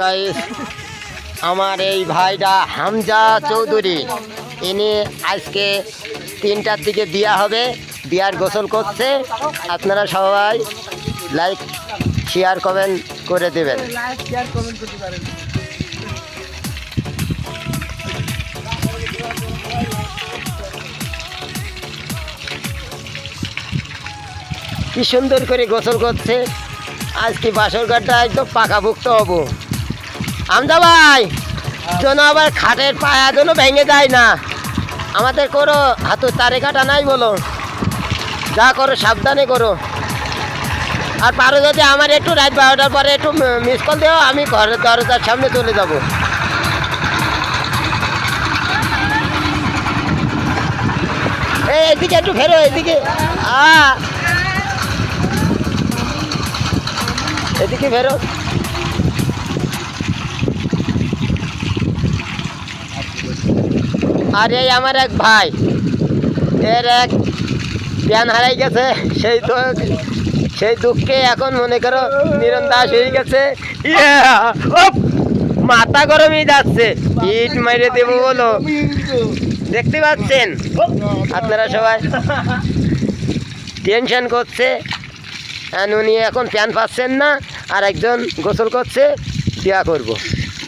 Guys, আমার এই ভাইটা হামজা চৌধুরী, ইনি আজকে 3টার দিকে বিয়া হবে, বিয়ার গোসল করছে। আপনারা সবাই লাইক শেয়ার কমেন্ট করে দেবেন। কি সুন্দর করে গোসল করছে। আজকে বাসর ঘরটা একদম পাকাভুক্ত হব। হামজা ভাই যেন আবার খাটের পায়া যেন ভেঙে যায় না, আমাদের করো হাতের তারে কাটা নাই বলো, যা করো সাবধানে করো। আর পারো যদি আমার একটু রাত 12টার পরে একটু মিস কল দেও, আমি ঘরের দরজার সামনে চলে যাব। এই এদিকে একটু ফেরো, এদিকে এদিকে ফেরো। আর এই আমার এক ভাই, এর এক জ্ঞান হারাই গেছে, সেই দুঃখে এখন মনে করো নিরন্দাস হয়ে গেছে। মাথা গরমই যাচ্ছে, ইট মেরে দেবো বলো, দেখতে পাচ্ছেন আপনারা সবাই টেনশন করছে। উনি এখন প্যান পাচ্ছেন না, আর একজন গোসল করছে, বিয়া করব।